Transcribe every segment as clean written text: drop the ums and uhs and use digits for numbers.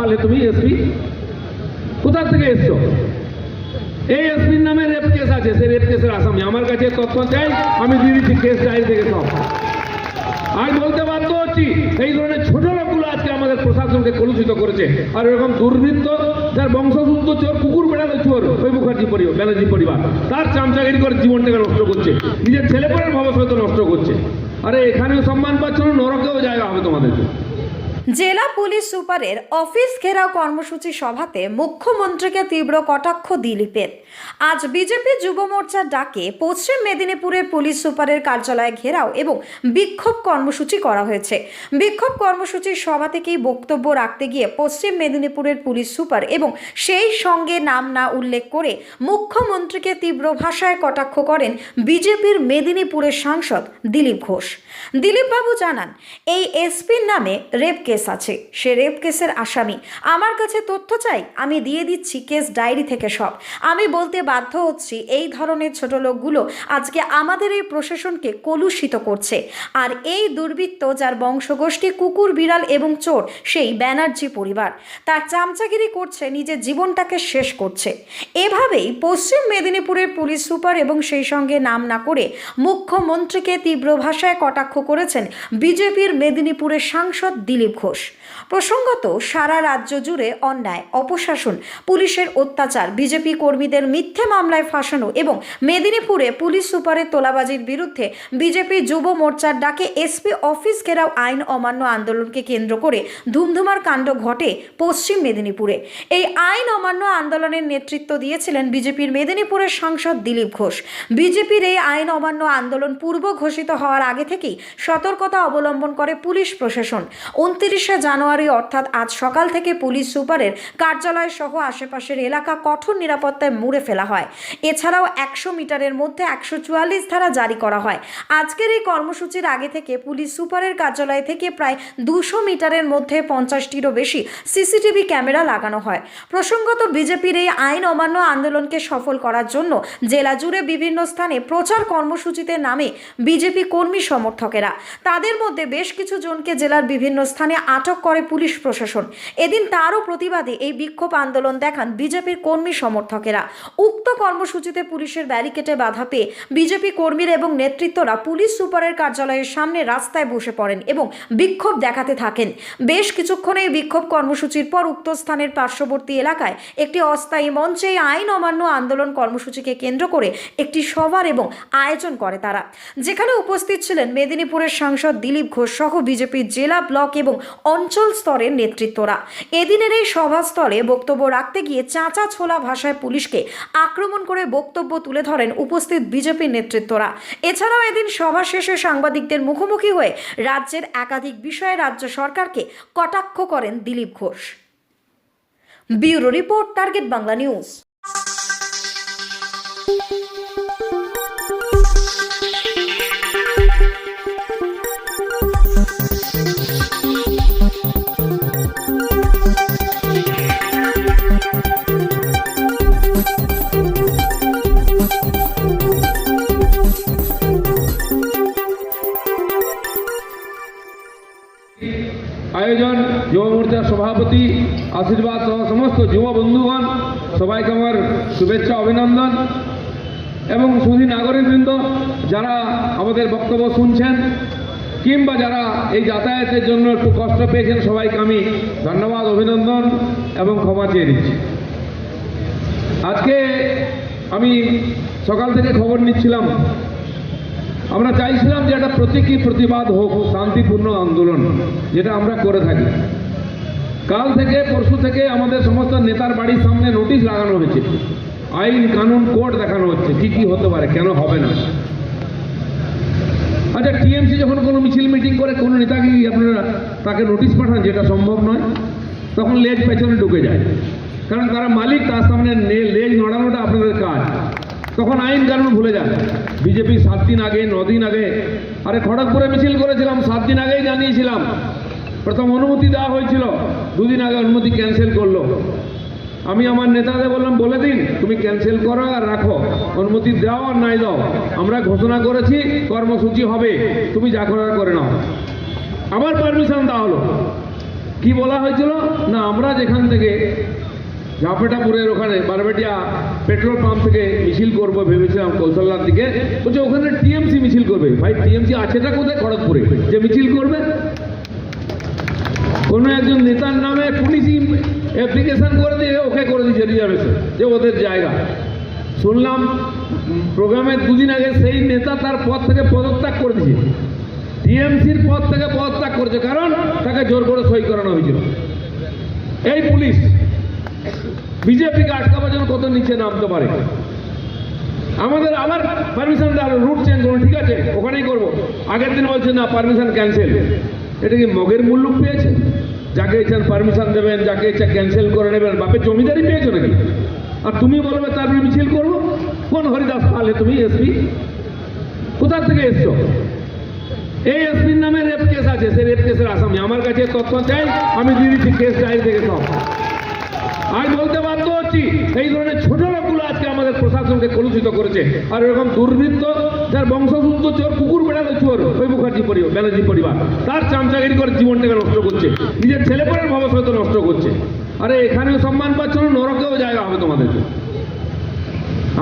পারলে তুমি এসপি? কোথা থেকে এসছো? এই এসপির নামে রেপ কেস আছে, সে রেপ কেসের আসামি। আমার কাছে তথ্য চাই, আমি দিয়ে দিচ্ছি কেস ডায়েরি থেকে সব। আমি বলতে বাধ্য হচ্ছি, এই ধরনের ছোট লোকগুলো আজকে আমাদের প্রশাসনকে কলুষিত করেছে। আর এরকম দুর্বৃত্ত যার বংশসূত্র চোর, কুকুর বেড়ানো চোর, ওই মুখার্জি ব্যানার্জি পরিবার, তার চামচাগিরি করে জীবনটাকে নষ্ট করছে, নিজের ছেলেপেলের ভবিষ্যৎ নষ্ট করছে। আরে এখানেও সম্মান পাচ্ছ না, নরকেও জায়গা হবে তোমাদেরকে। জেলা পুলিশ সুপারের অফিস ঘেরাও কর্মসূচি সভাতে মুখ্যমন্ত্রীকে তীব্র কটাক্ষ দিলীপের। আজ বিজেপি যুব মোর্চার ডাকে পশ্চিম মেদিনীপুরের পুলিশ সুপারের কার্যালয়ে ঘেরাও এবং বিক্ষোভ কর্মসূচি করা হয়েছে। বিক্ষোভ কর্মসূচির সভা থেকেই বক্তব্য রাখতে গিয়ে পশ্চিম মেদিনীপুরের পুলিশ সুপার এবং সেই সঙ্গে নাম না উল্লেখ করে মুখ্যমন্ত্রীকে তীব্র ভাষায় কটাক্ষ করেন বিজেপির মেদিনীপুরের সাংসদ দিলীপ ঘোষ। দিলীপবাবু জানান, এই এসপির নামে রেপ কেস আছে, সে রেপ কেসের আসামি। আমার কাছে তথ্য চাই, আমি দিয়ে দিচ্ছি কেস ডায়েরি থেকে সব। আমি বলতে বাধ্য হচ্ছি, এই ধরনের ছোট লোকগুলো আজকে আমাদের এই প্রশাসনকে কলুষিত করছে। আর এই দুর্বৃত্ত যার বংশগোষ্ঠী কুকুর, বিড়াল এবং চোর, সেই ব্যানার্জি পরিবার, তার চামচাগিরি করছে, নিজের জীবনটাকে শেষ করছে। এভাবেই পশ্চিম মেদিনীপুরের পুলিশ সুপার এবং সেই সঙ্গে নাম না করে মুখ্যমন্ত্রীকে তীব্র ভাষায় কটাক্ষ করেছেন বিজেপির মেদিনীপুরের সাংসদ দিলীপ ঘোষ। প্রসঙ্গত, সারা রাজ্য জুড়ে অন্যায়, অপশাসন, পুলিশের অত্যাচার, বিজেপি কর্মীদের মিথ্যে মামলায় ফাঁসানো এবং মেদিনীপুরে পুলিশ সুপারের তোলাবাজির বিরুদ্ধে বিজেপি যুব মোর্চার ডাকে এসপি অফিস ঘেরাও আইন অমান্য আন্দোলনকে কেন্দ্র করে ধুমধুমার কাণ্ড ঘটে পশ্চিম মেদিনীপুরে। এই আইন অমান্য আন্দোলনের নেতৃত্ব দিয়েছিলেন বিজেপির মেদিনীপুরের সাংসদ দিলীপ ঘোষ। বিজেপির এই আইন অমান্য আন্দোলন পূর্ব ঘোষিত হওয়ার আগে থেকেই সতর্কতা অবলম্বন করে পুলিশ প্রশাসন। 29শে জানুয়ারি অর্থাৎ আজ সকাল থেকে পুলিশ সুপারের কার্যালয় সহ আশেপাশের এলাকা কঠোর নিরাপত্তায় মুড়ে ফেলা হয়। এছাড়াও 100 মিটারের মধ্যে 144 ধারা জারি করা হয়। আজকের এই কর্মসূচির আগে থেকে পুলিশ সুপারের কার্যালয় থেকে প্রায় 200 মিটারের মধ্যে 50টিরও বেশি সিসিটিভি ক্যামেরা লাগানো হয়। প্রসঙ্গত, বিজেপির এই আইন অমান্য আন্দোলনকে সফল করার জন্য জেলা জুড়ে বিভিন্ন স্থানে প্রচার কর্মসূচিতে নামে বিজেপি কর্মী সমর্থকেরা। তাদের মধ্যে বেশ কিছু জনকে জেলার বিভিন্ন স্থানে আটক করে পুলিশ প্রশাসন। এদিন তারও প্রতিবাদে এই বিক্ষোভ আন্দোলন দেখান বিজেপির কর্মী সমর্থকেরা। উক্ত কর্মসূচিতে পুলিশের ব্যারিকেডে বাধা পেয়ে বিজেপি কর্মীরা এবং নেতৃত্বরা পুলিশ সুপারের কার্যালয়ের সামনে রাস্তায় বসে পড়েন এবং বিক্ষোভ দেখাতে থাকেন। বেশ কিছুক্ষণ এই বিক্ষোভ কর্মসূচির পর উক্ত স্থানের পার্শ্ববর্তী এলাকায় একটি অস্থায়ী মঞ্চে আইন অমান্য আন্দোলন কর্মসূচিকে কেন্দ্র করে একটি সভার এবং আয়োজন করে তারা, যেখানে উপস্থিত ছিলেন মেদিনীপুরের সাংসদ দিলীপ ঘোষ সহ বিজেপির জেলা, ব্লক এবং অঞ্চল স্তরের নেতৃত্বরা। এদিনের এই সভাস্থলে বক্তব্য রাখতে গিয়ে চাঁচা ছোলা ভাষায় পুলিশকে আক্রমণ করে বক্তব্য তুলে ধরেন উপস্থিত বিজেপির নেতৃত্বরা। এছাড়াও এদিন সভা শেষে সাংবাদিকদের মুখোমুখি হয়ে রাজ্যের একাধিক বিষয়ে রাজ্য সরকারকে কটাক্ষ করেন Dilip Ghosh. Bureau report, target Bangla news. আয়োজন যুব মোর্চার সভাপতি আশীর্বাদ সহ সমস্ত যুব বন্ধুগণ, সবাইকে আমার শুভেচ্ছা, অভিনন্দন। এবং সুধী নাগরিকবৃন্দ, যারা আমাদের বক্তব্য শুনছেন কিংবা যারা এই যাতায়াতের জন্য একটু কষ্ট পেয়েছেন, সবাইকে আমি ধন্যবাদ, অভিনন্দন এবং ক্ষমা চেয়ে দিচ্ছি। আজকে আমি সকাল থেকে খবর নিচ্ছিলাম, আমরা চাইছিলাম যে একটা প্রতীকী প্রতিবাদ হোক, শান্তিপূর্ণ আন্দোলন, যেটা আমরা করে থাকি। কাল থেকে পরশু থেকে আমাদের সমস্ত নেতার বাড়ির সামনে নোটিশ লাগানো হয়েছে, আইন কানুন কোড দেখানো হচ্ছে কি কি হতে পারে, কেন হবে না। আচ্ছা, টিএমসি যখন কোনো মিছিল মিটিং করে কোনো নেতাকে আপনারা তাকে নোটিশ পাঠান, যেটা সম্ভব নয়, তখন লেজ পেছনে ঢুকে যায়, কারণ তারা মালিক, তার সামনে লেজ নড়ানোটা আপনাদের কাজ। তখন আইন কানুন ভুলে যান। বিজেপি 7 দিন আগে, 9 দিন আগে, আরে খড়গপুরে মিছিল করেছিলাম, 7 দিন আগেই জানিয়েছিলাম। প্রথম অনুমতি দেওয়া হয়েছিল, 2 দিন আগে অনুমতি ক্যান্সেল করলো। আমি আমার নেতাদের বললাম, বলে দিন তুমি ক্যান্সেল করো আর রাখো, অনুমতি দাও আর নাই দাও, আমরা ঘোষণা করেছি কর্মসূচি হবে, তুমি যা করার করে নাও। আবার পারমিশন দেওয়া হলো, কি বলা হয়েছিল না আমরা যেখান থেকে ঝাপেটাপুরের ওখানে বারবেটিয়া পেট্রোল পাম্প থেকে মিছিল করবো ভেবেছিলাম কৌশলদার দিকে, বলছে ওখানে টিএমসি মিছিল করবে। ভাই টিএমসি আছেটা কোথায় খড়গপুরে যে মিছিল করবে? কোনো একজন নেতার নামে পুলিশই অ্যাপ্লিকেশন করে দিয়ে ওকে করে দিয়েছে রিজার্ভেশন, যে ওদের জায়গা। শুনলাম প্রোগ্রামের দুদিন আগে সেই নেতা তার পদ থেকে পদত্যাগ করে দিয়েছে, টিএমসির পদ থেকে পদত্যাগ করেছে, কারণ তাকে জোর করে সই করানো হয়েছিল। এই পুলিশ বিজেপিকে আটকাবার জন্য কত নিচে নামতে পারে। আমাদের আবার পারমিশন দেওয়া রুট চেঞ্জ করুন, ঠিক আছে ওখানেই করবো। আগের দিন বলছে না পারমিশন ক্যান্সেল। এটা কি মগের মূল্য পেয়েছে? যাকে ইচ্ছেন পারমিশন দেবেন, যাকে ইচ্ছা ক্যান্সেল করে নেবেন। বাপের জমিদারি পেয়েছো নাকি? আর তুমি বলবে তারপরে মিছিল করবো? কোন হরিদাস পালে তুমি এসপি? কোথা থেকে এসছো? এই এসপির নামে রেপ কেস আছে, সেই রেপ কেসের আসামি আমার কাছে তথ্য চাই, আমি দিয়ে দিচ্ছি কেস ডায়েরি থেকে সব। আমি বলতে বাধ্য হচ্ছি এই ধরনের ছোট লোকগুলো আজকে আমাদের প্রশাসনকে কলুষিত করেছে। আর এরকম দুর্বৃত্ত যার বংশসূত্র চোর, কুকুর বেড়ালে চোর, ওই মুখার্জি পরিবার, ব্যানার্জি পরিবার, তার চামচাগিরি করে জীবনটাকে নষ্ট করছে, নিজের ছেলেপেলের ভবিষ্যৎ নষ্ট করছে। আরে এখানেও সম্মান পাচ্ছ না, নরকেও জায়গা হবে তোমাদেরকে।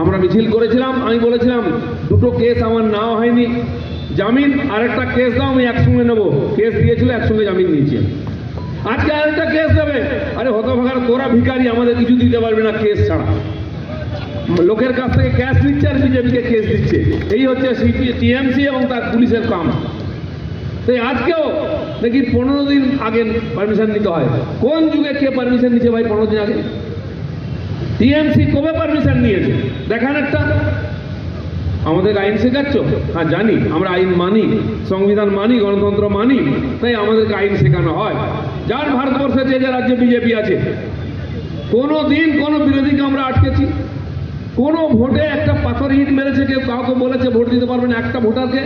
আমরা মিছিল করেছিলাম, আমি বলেছিলাম দুটো কেস আমার নেওয়া হয়নি, জামিন আর একটা কেস দাও, আমি একসঙ্গে নেবো। কেস দিয়েছিল, একসঙ্গে জামিন নিয়েছি। আজকে আরেকটা কেস দেবে। আরে হতভাগার তোরা ভিখারি, আমাদের কিছু দিতে পারবে না কেস ছাড়া। লোকের কাছ থেকে ক্যাশ নিচ্ছে আর বিজেপিকে কেস দিচ্ছে। এই হচ্ছে টিএমসি এবং তার পুলিশের কাম। তাই আজকেও দেখি 15 দিন আগে পারমিশন নিতে হয়। কোন যুগে কে পারমিশন নিচ্ছে ভাই 15 দিন আগে? টিএমসি কবে পারমিশন নিয়েছে দেখান একটা। আমাদের আইন শেখাচ্ছ? হ্যাঁ জানি, আমরা আইন মানি, সংবিধান মানি, গণতন্ত্র মানি, তাই আমাদেরকে আইন শেখানো হয়। যার ভারতবর্ষে যে যে রাজ্যে বিজেপি আছে, কোনো দিন কোনো বিরোধীকে আমরা আটকেছি? কোনো ভোটে একটা পাথর ইট মেরেছে কেউ, কাউকে বলেছে ভোট দিতে পারবেন একটা ভোটারকে?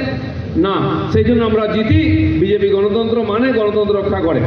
না। সেই জন্য আমরা জিতি। বিজেপি গণতন্ত্র মানে, গণতন্ত্র রক্ষা করে।